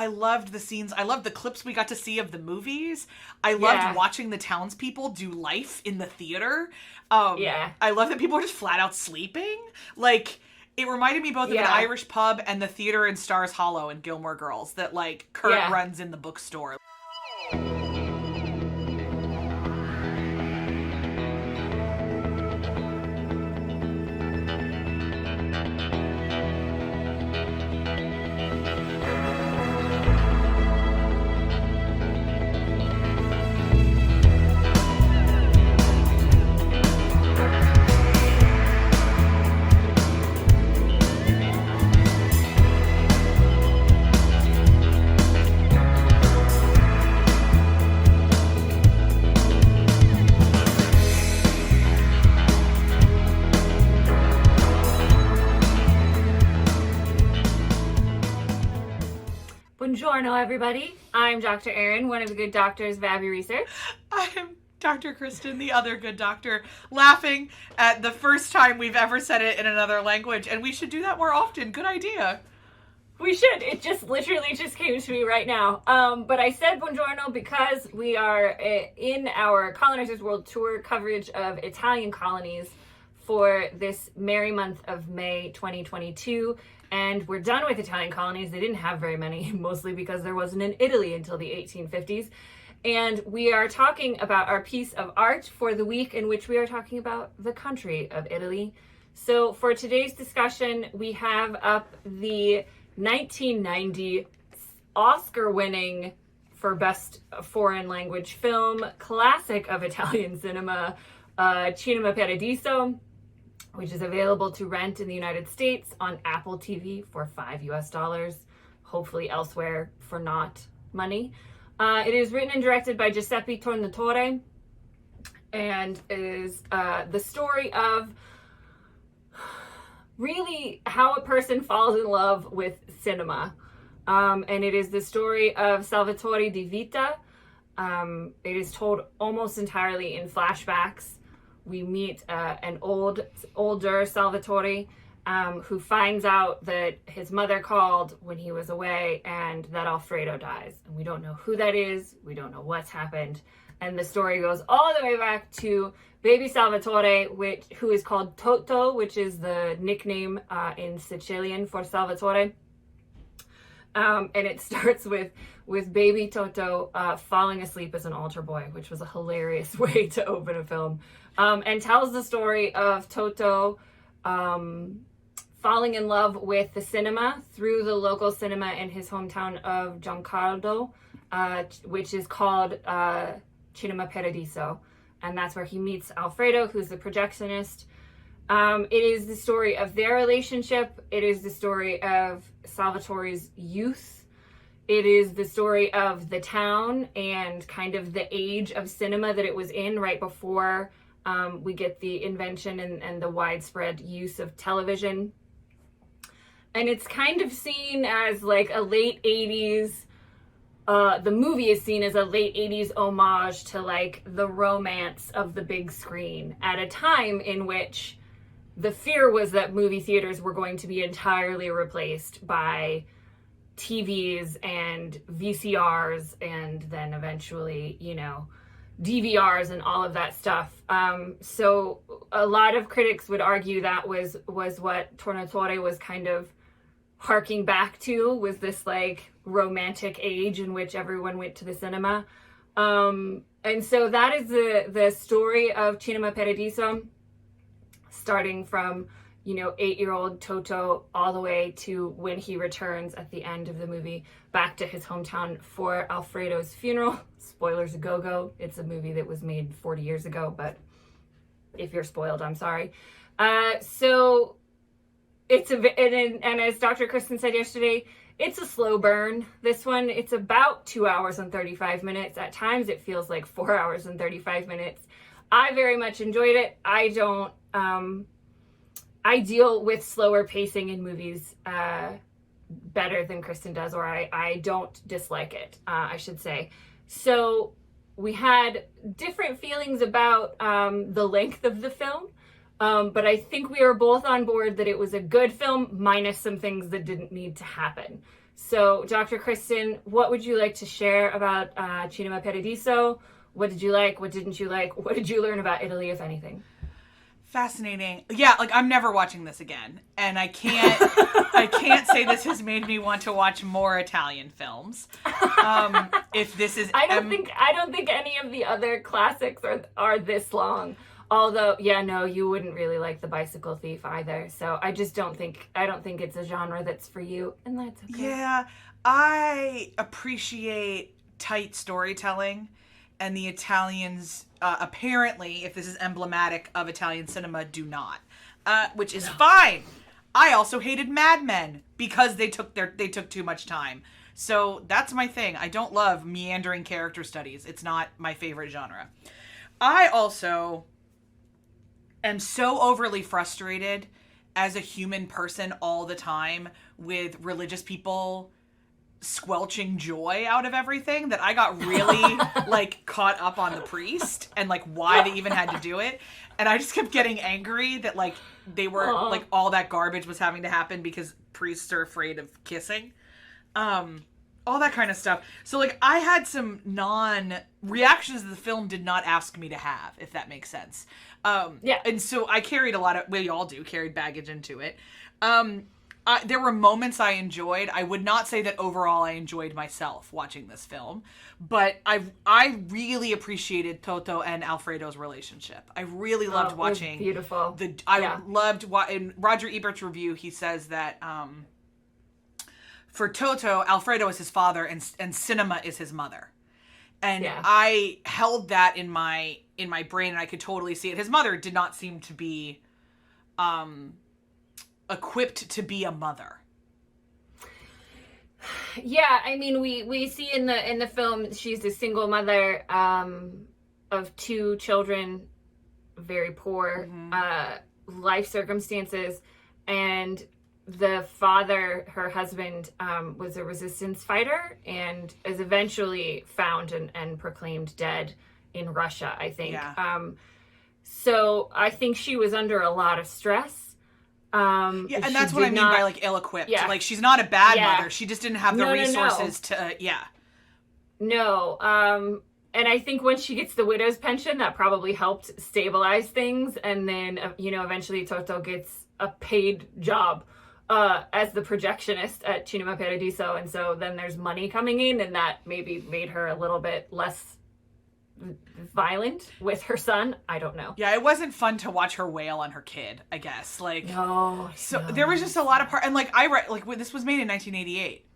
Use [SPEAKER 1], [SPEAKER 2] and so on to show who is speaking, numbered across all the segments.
[SPEAKER 1] I loved the scenes. I loved the clips we got to see of the movies. I loved watching the townspeople do life in the theater. I love that people were just flat out sleeping. Like, it reminded me both of an Irish pub and the theater in Stars Hollow and Gilmore Girls that, like, Kurt runs in the bookstore.
[SPEAKER 2] Buongiorno, everybody. I'm Dr. Erin, one of the good doctors of Abbey Research.
[SPEAKER 1] I'm Dr. Kristen, the other good doctor, laughing at the first time we've ever said it in another language, and we should do that more often. Good idea.
[SPEAKER 2] We should. It just literally just came to me right now. But I said buongiorno because we are in our Colonizers World Tour coverage of Italian colonies for this merry month of May 2022. And we're done with Italian colonies. They didn't have very many, mostly because there wasn't in Italy until the 1850s. And we are talking about our piece of art for the week in which we are talking about the country of Italy. So for today's discussion, we have up the 1990 Oscar-winning for Best Foreign Language Film classic of Italian cinema, Cinema Paradiso, which is available to rent in the United States on Apple TV for $5 US, hopefully elsewhere for not money. It is written and directed by Giuseppe Tornatore and is the story of really how a person falls in love with cinema. And it is the story of Salvatore Di Vita. It is told almost entirely in flashbacks. We meet an older Salvatore who finds out that his mother called when he was away and that Alfredo dies. And we don't know who that is. We don't know what's happened. And the story goes all the way back to baby Salvatore, who is called Toto, which is the nickname in Sicilian for Salvatore. And it starts with baby Toto falling asleep as an altar boy, which was a hilarious way to open a film. And tells the story of Toto falling in love with the cinema through the local cinema in his hometown of Giancarlo, which is called Cinema Paradiso. And that's where he meets Alfredo, who's the projectionist. It is the story of their relationship. It is the story of Salvatore's youth. It is the story of the town and kind of the age of cinema that it was in right before we get the invention and the widespread use of television. And it's kind of seen as like a late 80s, the movie is seen as a late 80s homage to like the romance of the big screen at a time in which the fear was that movie theaters were going to be entirely replaced by TVs and VCRs and then eventually, DVRs and all of that stuff. So a lot of critics would argue that was what Tornatore was kind of harking back to, was this like romantic age in which everyone went to the cinema. And so that is the story of Cinema Paradiso, starting from 8-year-old Toto all the way to when he returns at the end of the movie back to his hometown for Alfredo's funeral. Spoilers a go-go. It's a movie that was made 40 years ago, but if you're spoiled, I'm sorry. So it's and as Dr. Kristen said yesterday, it's a slow burn. This one, it's about 2 hours and 35 minutes. At times it feels like 4 hours and 35 minutes. I very much enjoyed it. I deal with slower pacing in movies better than Kristen does, or I don't dislike it, I should say. So we had different feelings about the length of the film, but I think we were both on board that it was a good film minus some things that didn't need to happen. So, Dr. Kristen, what would you like to share about Cinema Paradiso? What did you like? What didn't you like? What did you learn about Italy, if anything?
[SPEAKER 1] Fascinating. Yeah, like I'm never watching this again, and I can't. I can't say this has made me want to watch more Italian films. If this is,
[SPEAKER 2] I don't think any of the other classics are this long. Although, yeah, no, you wouldn't really like The Bicycle Thief either. So I don't think it's a genre that's for you, and that's okay.
[SPEAKER 1] Yeah, I appreciate tight storytelling, and the Italians apparently, if this is emblematic of Italian cinema, do not, which is fine. I also hated Mad Men because they took too much time. So that's my thing. I don't love meandering character studies. It's not my favorite genre. I also am so overly frustrated as a human person all the time with religious people squelching joy out of everything that I got really like caught up on the priest and like why they even had to do it. And I just kept getting angry that like they were like all that garbage was having to happen because priests are afraid of kissing. All that kind of stuff. So like I had some reactions that the film did not ask me to have, if that makes sense.
[SPEAKER 2] Yeah.
[SPEAKER 1] And so I carried we all do, carried baggage into it. There were moments I enjoyed. I would not say that overall I enjoyed myself watching this film, but I really appreciated Toto and Alfredo's relationship. I really loved watching.
[SPEAKER 2] Beautiful.
[SPEAKER 1] Loved in Roger Ebert's review. He says that for Toto, Alfredo is his father and Cinema is his mother. And I held that in my brain, and I could totally see it. His mother did not seem to be equipped to be a mother.
[SPEAKER 2] Yeah, I mean, we see in the film she's a single mother of two children, very poor life circumstances, and the father, her husband, was a resistance fighter and is eventually found and proclaimed dead in Russia, I think. Yeah. So I think she was under a lot of stress.
[SPEAKER 1] And that's what I mean by like ill-equipped. Yeah. Like she's not a bad mother. She just didn't have the resources to.
[SPEAKER 2] No. And I think when she gets the widow's pension, that probably helped stabilize things. And then eventually Toto gets a paid job as the projectionist at Cinema Paradiso, and so then there's money coming in, and that maybe made her a little bit less violent with her son. I don't know.
[SPEAKER 1] Yeah, it wasn't fun to watch her wail on her kid, I guess. Like, there was just a lot of and like I read like this was made in 1988.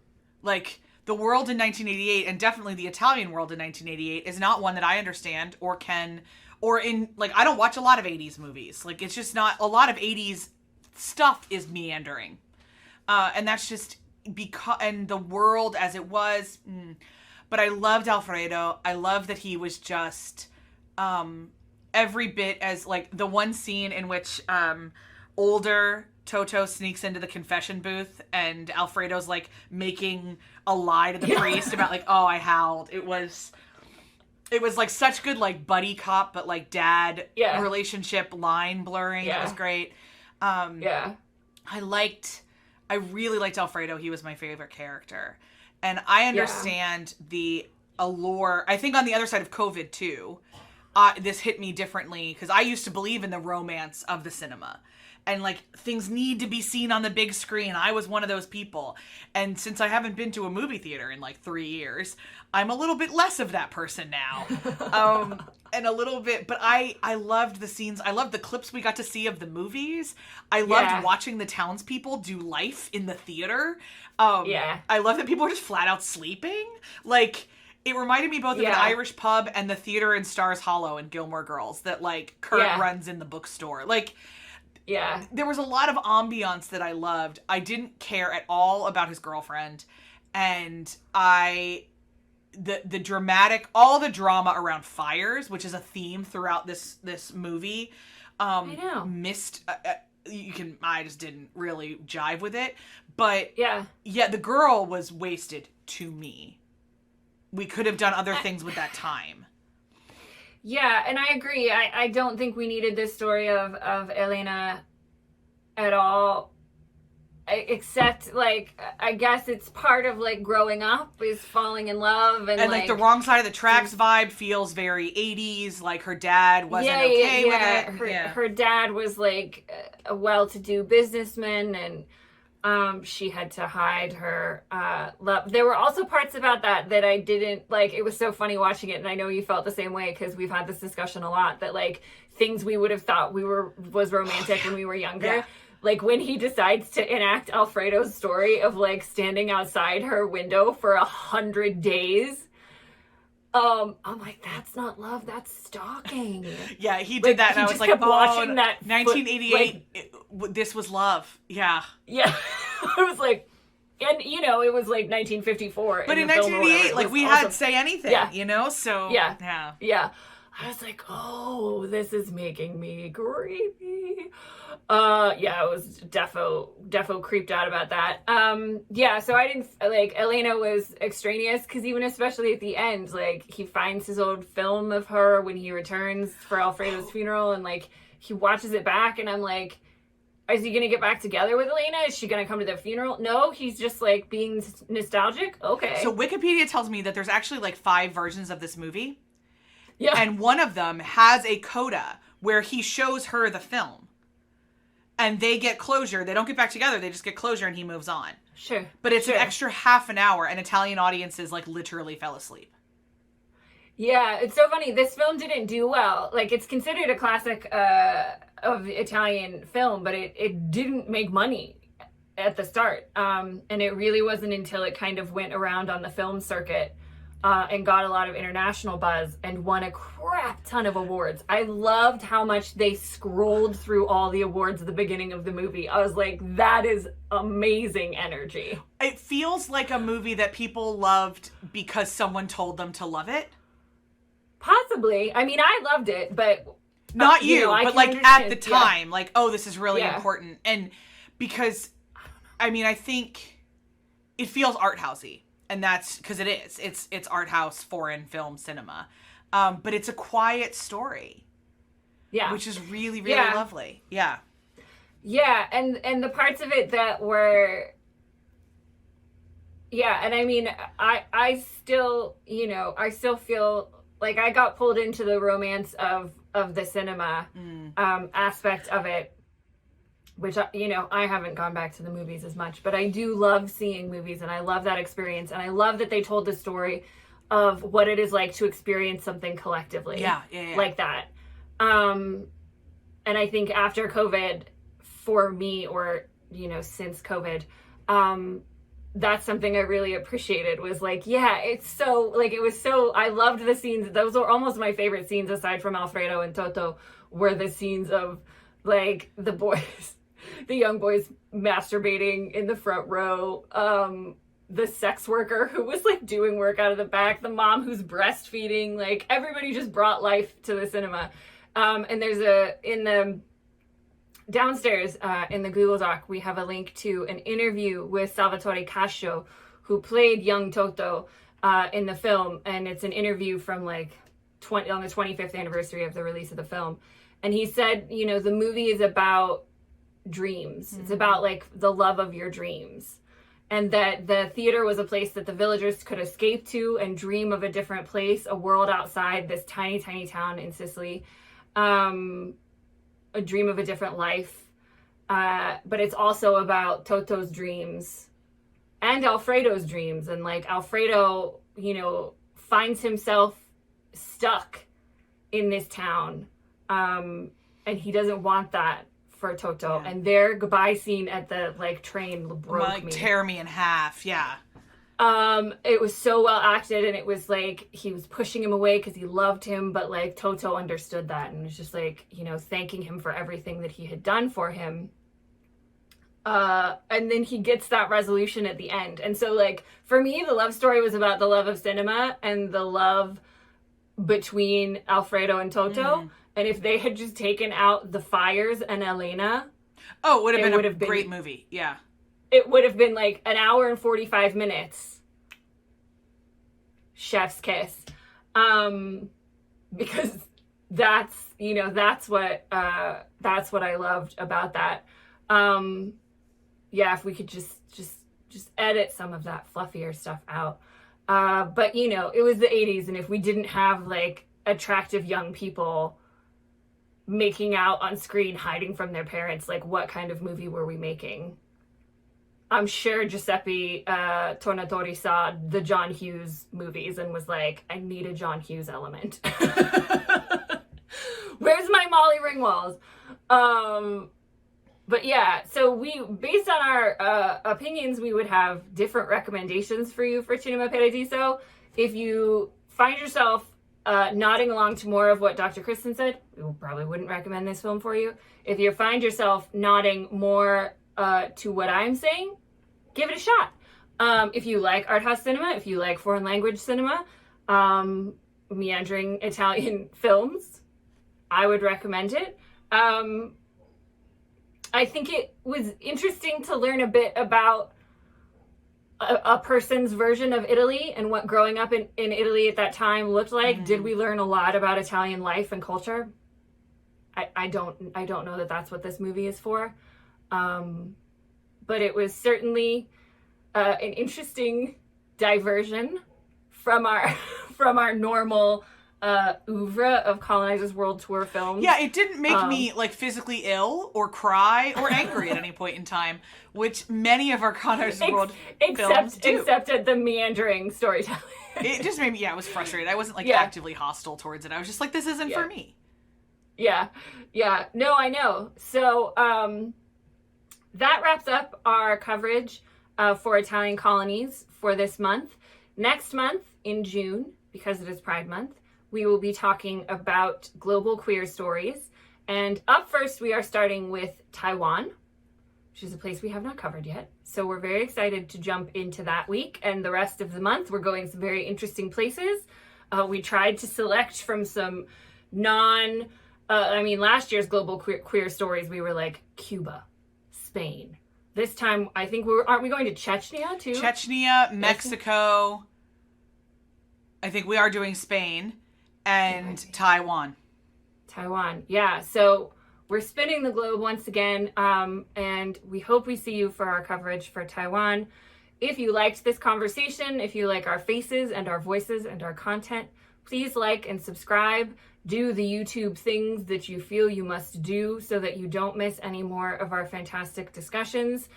[SPEAKER 1] Like the world in 1988, and definitely the Italian world in 1988, is not one that I understand or can, or in like I don't watch a lot of 80s movies. Like it's just not a lot of 80s stuff is meandering. And that's just because, and the world as it was. But I loved Alfredo. I love that he was just every bit as, like, the one scene in which older Toto sneaks into the confession booth and Alfredo's, like, making a lie to the priest about, like, oh, I howled. It was like, such good, like, buddy cop, but, like, dad relationship line blurring. It was great. I really liked Alfredo. He was my favorite character. And I understand the allure. I think on the other side of COVID, too, this hit me differently because I used to believe in the romance of the cinema. And, like, things need to be seen on the big screen. I was one of those people. And since I haven't been to a movie theater in, like, 3 years, I'm a little bit less of that person now. And a little bit, but I loved the scenes. I loved the clips we got to see of the movies. I loved watching the townspeople do life in the theater. I love that people are just flat out sleeping. Like, it reminded me both of an Irish pub and the theater in Stars Hollow and Gilmore Girls that, like, Kurt runs in the bookstore. Like, there was a lot of ambiance that I loved. I didn't care at all about his girlfriend. And the dramatic, all the drama around fires, which is a theme throughout this movie, I just didn't really jive with it. But the girl was wasted to me. We could have done other things with that time.
[SPEAKER 2] Yeah, and I agree. I don't think we needed this story of Elena at all. except like I guess it's part of like growing up is falling in love and
[SPEAKER 1] like the wrong side of the tracks vibe feels very 80s, like her dad wasn't okay with it.
[SPEAKER 2] Her dad was like a well-to-do businessman, and she had to hide her love. There were also parts about that I didn't like. It was so funny watching it, and I know you felt the same way because we've had this discussion a lot, that like things we would have thought was romantic when we were younger. Like when he decides to enact Alfredo's story of like standing outside her window for 100 days. I'm like, that's not love, that's stalking.
[SPEAKER 1] Yeah, he did that, and I was like,
[SPEAKER 2] watching that
[SPEAKER 1] 1988, this was love. Yeah.
[SPEAKER 2] Yeah. I was like, and you know, it was like 1954.
[SPEAKER 1] But in 1988, like we had Say Anything, you know? So,
[SPEAKER 2] yeah. I was like, oh, this is making me creepy. It was defo creeped out about that. So I didn't, like, Elena was extraneous, because even especially at the end, like, he finds his old film of her when he returns for Alfredo's funeral, and, like, he watches it back, and I'm like, is he gonna get back together with Elena? Is she gonna come to the funeral? No, he's just, like, being nostalgic? Okay.
[SPEAKER 1] So Wikipedia tells me that there's actually, like, 5 versions of this movie.
[SPEAKER 2] Yeah.
[SPEAKER 1] And one of them has a coda where he shows her the film. And they get closure. They don't get back together. They just get closure and he moves on.
[SPEAKER 2] Sure.
[SPEAKER 1] But it's an extra half an hour, and Italian audiences like literally fell asleep.
[SPEAKER 2] Yeah, it's so funny. This film didn't do well. Like, it's considered a classic of Italian film, but it didn't make money at the start. And it really wasn't until it kind of went around on the film circuit and got a lot of international buzz and won a crap ton of awards. I loved how much they scrolled through all the awards at the beginning of the movie. I was like, that is amazing energy.
[SPEAKER 1] It feels like a movie that people loved because someone told them to love it.
[SPEAKER 2] Possibly. I mean, I loved it, but...
[SPEAKER 1] Not you, but like at the time, like, oh, this is really important. And because, I mean, I think it feels art housey. And that's because it is. It's art house foreign film cinema. But it's a quiet story. Yeah. Which is really, really lovely. Yeah.
[SPEAKER 2] Yeah, and the parts of it that were... Yeah, and I mean, I still, you know, I still feel like I got pulled into the romance of the cinema aspect of it. Which, you know, I haven't gone back to the movies as much, but I do love seeing movies, and I love that experience, and I love that they told the story of what it is like to experience something collectively.
[SPEAKER 1] Yeah.
[SPEAKER 2] Like that. And I think after COVID, for me, or, you know, since COVID, that's something I really appreciated, was like, it's so, like, it was so, I loved the scenes. Those were almost my favorite scenes, aside from Alfredo and Toto, were the scenes of, like, the boys... the young boys masturbating in the front row, the sex worker who was like doing work out of the back, the mom who's breastfeeding, like everybody just brought life to the cinema. And there's in the downstairs in the Google Doc, we have a link to an interview with Salvatore Cascio, who played young Toto in the film. And it's an interview from like on the 25th anniversary of the release of the film. And he said, you know, the movie is about dreams. It's about like the love of your dreams, and that the theater was a place that the villagers could escape to and dream of a different place, a world outside this tiny town in Sicily, a dream of a different life, but it's also about Toto's dreams and Alfredo's dreams. And like Alfredo, you know, finds himself stuck in this town, and he doesn't want that for Toto. And their goodbye scene at the like train broke me.
[SPEAKER 1] Tear me in half.
[SPEAKER 2] It was so well acted, and it was like he was pushing him away because he loved him, but like Toto understood that and was just like, you know, thanking him for everything that he had done for him. And then he gets that resolution at the end. And so like for me, the love story was about the love of cinema and the love between Alfredo and Toto. And if they had just taken out the fires and Elena...
[SPEAKER 1] Oh, it would have been a great movie. Yeah.
[SPEAKER 2] It would have been like an hour and 45 minutes. Chef's kiss. Because that's, you know, that's what I loved about that. if we could just edit some of that fluffier stuff out. But you know, it was the 80s, and if we didn't have like attractive young people making out on screen hiding from their parents, like what kind of movie were we making? I'm sure Giuseppe Tornatore saw the John Hughes movies and was like, I need a John Hughes element. Where's my Molly Ringwalds? But yeah, so we, based on our opinions, we would have different recommendations for you for Cinema Paradiso. If you find yourself nodding along to more of what Dr. Kristen said, we probably wouldn't recommend this film for you. If you find yourself nodding more to what I'm saying, give it a shot. If you like art house cinema, if you like foreign language cinema, meandering Italian films, I would recommend it. I think it was interesting to learn a bit about a person's version of Italy and what growing up in Italy at that time looked like. Did we learn a lot about Italian life and culture? I don't know that that's what this movie is for. But it was certainly an interesting diversion from our normal oeuvre of Colonizer's World Tour films.
[SPEAKER 1] Yeah, it didn't make me like physically ill or cry or angry at any point in time, which many of our Colonizer's World films do.
[SPEAKER 2] Except at the meandering storytelling.
[SPEAKER 1] It just made me, I was frustrated. I wasn't like actively hostile towards it. I was just like, this isn't for me.
[SPEAKER 2] Yeah. No, I know. So that wraps up our coverage for Italian colonies for this month. Next month in June, because it is Pride Month, we will be talking about global queer stories. And up first, we are starting with Taiwan, which is a place we have not covered yet. So we're very excited to jump into that week. And the rest of the month, we're going some very interesting places. We tried to select from some last year's global queer stories, we were like Cuba, Spain. This time, I think aren't we going to Chechnya too?
[SPEAKER 1] Chechnya, Mexico. I think we are doing Spain and Taiwan.
[SPEAKER 2] Yeah. So we're spinning the globe once again, and we hope we see you for our coverage for Taiwan. If you liked this conversation, if you like our faces and our voices and our content, please like and subscribe. Do the YouTube things that you feel you must do so that you don't miss any more of our fantastic discussions,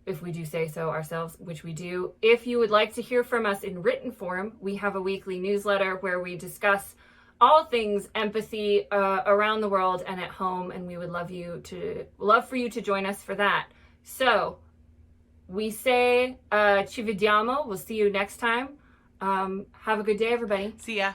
[SPEAKER 2] if we do say so ourselves, which we do. If you would like to hear from us in written form, we have a weekly newsletter where we discuss all things empathy around the world and at home, and we would love for you to join us for that. So we say ci vediamo. We'll see you next time. Have a good day, everybody.
[SPEAKER 1] See ya.